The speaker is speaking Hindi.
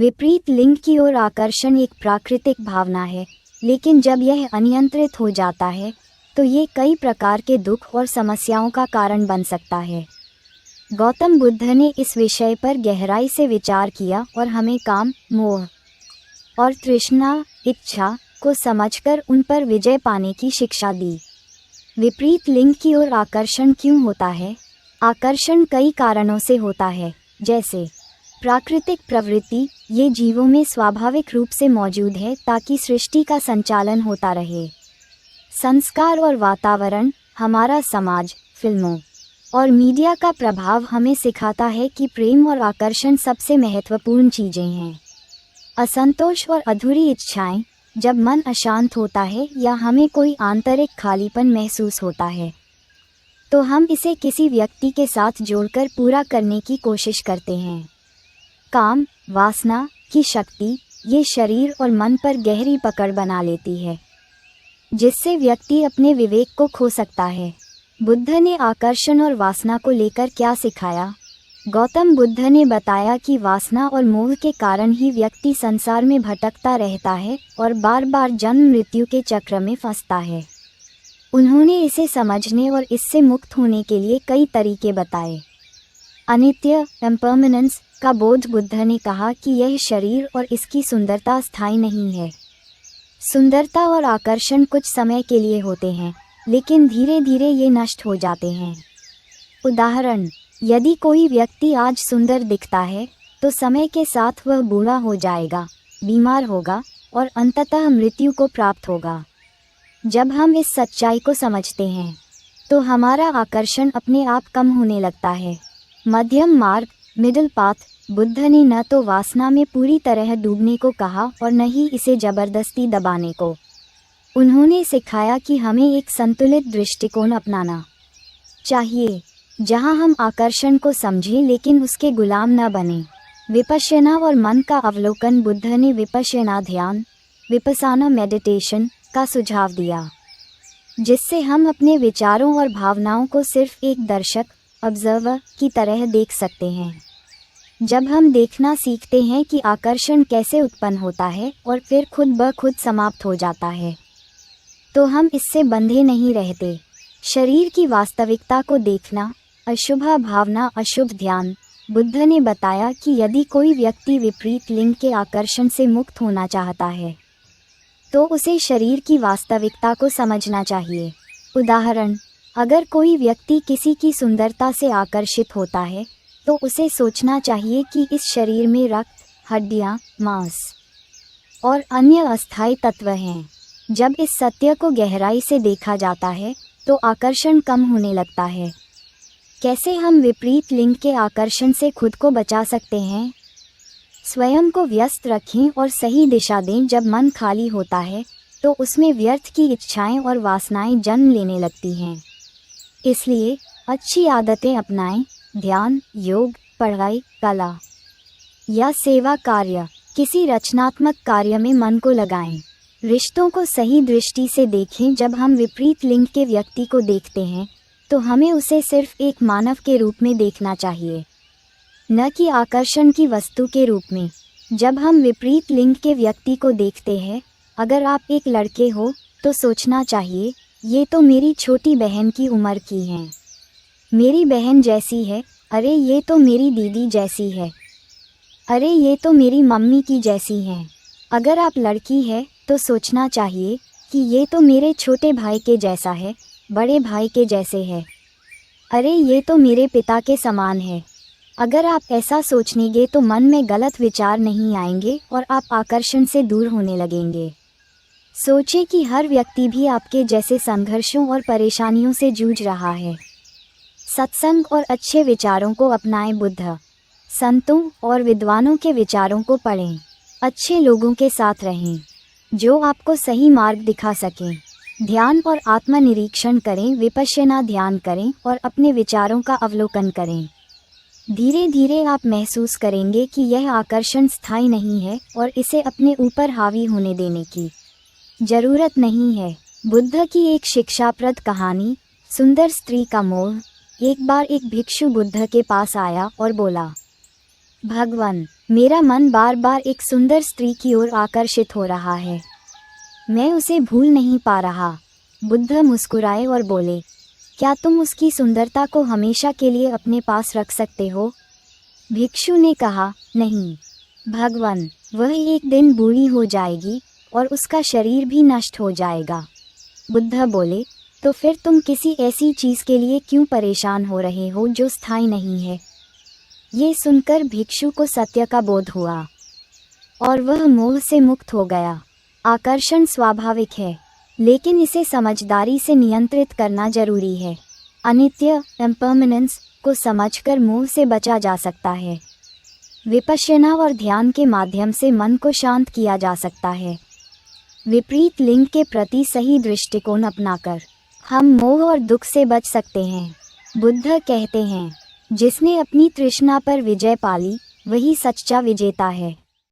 विपरीत लिंग की ओर आकर्षण एक प्राकृतिक भावना है, लेकिन जब यह अनियंत्रित हो जाता है तो ये कई प्रकार के दुख और समस्याओं का कारण बन सकता है। गौतम बुद्ध ने इस विषय पर गहराई से विचार किया और हमें काम, मोह और तृष्णा, इच्छा को समझकर उन पर विजय पाने की शिक्षा दी। विपरीत लिंग की ओर आकर्षण क्यों होता है? आकर्षण कई कारणों से होता है, जैसे प्राकृतिक प्रवृत्ति, ये जीवों में स्वाभाविक रूप से मौजूद है ताकि सृष्टि का संचालन होता रहे। संस्कार और वातावरण, हमारा समाज, फिल्मों और मीडिया का प्रभाव हमें सिखाता है कि प्रेम और आकर्षण सबसे महत्वपूर्ण चीजें हैं। असंतोष और अधूरी इच्छाएं, जब मन अशांत होता है या हमें कोई आंतरिक खालीपन महसूस होता है तो हम इसे किसी व्यक्ति के साथ जोड़कर पूरा करने की कोशिश करते हैं। काम, वासना की शक्ति, ये शरीर और मन पर गहरी पकड़ बना लेती है, जिससे व्यक्ति अपने विवेक को खो सकता है। बुद्ध ने आकर्षण और वासना को लेकर क्या सिखाया? गौतम बुद्ध ने बताया कि वासना और मोह के कारण ही व्यक्ति संसार में भटकता रहता है और बार बार जन्म मृत्यु के चक्र में फंसता है। उन्होंने इसे समझने और इससे मुक्त होने के लिए कई तरीके बताए। अनित्य, इम्परमानेंस का बोध। बुद्ध ने कहा कि यह शरीर और इसकी सुंदरता स्थायी नहीं है। सुंदरता और आकर्षण कुछ समय के लिए होते हैं, लेकिन धीरे धीरे ये नष्ट हो जाते हैं। उदाहरण, यदि कोई व्यक्ति आज सुंदर दिखता है तो समय के साथ वह बूढ़ा हो जाएगा, बीमार होगा और अंततः मृत्यु को प्राप्त होगा। जब हम इस सच्चाई को समझते हैं तो हमारा आकर्षण अपने आप कम होने लगता है। मध्यम मार्ग, मिडिल पाथ। बुद्ध ने न तो वासना में पूरी तरह डूबने को कहा और न ही इसे जबरदस्ती दबाने को। उन्होंने सिखाया कि हमें एक संतुलित दृष्टिकोण अपनाना चाहिए, जहां हम आकर्षण को समझें लेकिन उसके गुलाम न बने। विपश्यना और मन का अवलोकन। बुद्ध ने विपश्यना ध्यान, विपस्साना मेडिटेशन का सुझाव दिया, जिससे हम अपने विचारों और भावनाओं को सिर्फ एक दर्शक, ऑब्जर्वर की तरह देख सकते हैं। जब हम देखना सीखते हैं कि आकर्षण कैसे उत्पन्न होता है और फिर खुद ब खुद समाप्त हो जाता है, तो हम इससे बंधे नहीं रहते। शरीर की वास्तविकता को देखना। अशुभ भावना, अशुभ ध्यान। बुद्ध ने बताया कि यदि कोई व्यक्ति विपरीत लिंग के आकर्षण से मुक्त होना चाहता है तो उसे शरीर की वास्तविकता को समझना चाहिए। उदाहरण, अगर कोई व्यक्ति किसी की सुंदरता से आकर्षित होता है तो उसे सोचना चाहिए कि इस शरीर में रक्त, हड्डियां, मांस और अन्य अस्थायी तत्व हैं। जब इस सत्य को गहराई से देखा जाता है तो आकर्षण कम होने लगता है। कैसे हम विपरीत लिंग के आकर्षण से खुद को बचा सकते हैं? स्वयं को व्यस्त रखें और सही दिशा दें। जब मन खाली होता है तो उसमें व्यर्थ की इच्छाएं और वासनाएं जन्म लेने लगती हैं। इसलिए अच्छी आदतें अपनाएं। ध्यान, योग, पढ़ाई, कला या सेवा कार्य, किसी रचनात्मक कार्य में मन को लगाएं। रिश्तों को सही दृष्टि से देखें। जब हम विपरीत लिंग के व्यक्ति को देखते हैं तो हमें उसे सिर्फ एक मानव के रूप में देखना चाहिए, न कि आकर्षण की वस्तु के रूप में। जब हम विपरीत लिंग के व्यक्ति को देखते हैं, अगर आप एक लड़के हो तो सोचना चाहिए, ये तो मेरी छोटी बहन की उम्र की हैं, मेरी बहन जैसी है। अरे ये तो मेरी दीदी जैसी है। अरे ये तो मेरी मम्मी की जैसी हैं। अगर आप लड़की है तो सोचना चाहिए कि ये तो मेरे छोटे भाई के जैसा है, बड़े भाई के जैसे है। अरे ये तो मेरे पिता के समान है। अगर आप ऐसा सोचेंगे तो मन में गलत विचार नहीं आएंगे और आप आकर्षण से दूर होने लगेंगे। सोचें कि हर व्यक्ति भी आपके जैसे संघर्षों और परेशानियों से जूझ रहा है। सत्संग और अच्छे विचारों को अपनाएं। बुद्ध, संतों और विद्वानों के विचारों को पढ़ें। अच्छे लोगों के साथ रहें जो आपको सही मार्ग दिखा सकें। ध्यान और आत्मनिरीक्षण करें। विपश्यना ध्यान करें और अपने विचारों का अवलोकन करें। धीरे धीरे आप महसूस करेंगे कि यह आकर्षण स्थायी नहीं है और इसे अपने ऊपर हावी होने देने की जरूरत नहीं है। बुद्ध की एक शिक्षाप्रद कहानी, सुंदर स्त्री का मोह। एक बार एक भिक्षु बुद्ध के पास आया और बोला, भगवान, मेरा मन बार बार एक सुंदर स्त्री की ओर आकर्षित हो रहा है। मैं उसे भूल नहीं पा रहा। बुद्ध मुस्कुराए और बोले, क्या तुम उसकी सुंदरता को हमेशा के लिए अपने पास रख सकते हो? भिक्षु ने कहा, नहीं भगवान, वह एक दिन बूढ़ी हो जाएगी और उसका शरीर भी नष्ट हो जाएगा। बुद्ध बोले, तो फिर तुम किसी ऐसी चीज़ के लिए क्यों परेशान हो रहे हो जो स्थायी नहीं है? ये सुनकर भिक्षु को सत्य का बोध हुआ और वह मोह से मुक्त हो गया। आकर्षण स्वाभाविक है, लेकिन इसे समझदारी से नियंत्रित करना जरूरी है। अनित्य इम्परमानेंस को समझकर मोह से बचा जा सकता है। विपश्यना और ध्यान के माध्यम से मन को शांत किया जा सकता है। विपरीत लिंग के प्रति सही दृष्टिकोण अपनाकर हम मोह और दुख से बच सकते हैं। बुद्ध कहते हैं, जिसने अपनी तृष्णा पर विजय पाली वही सच्चा विजेता है।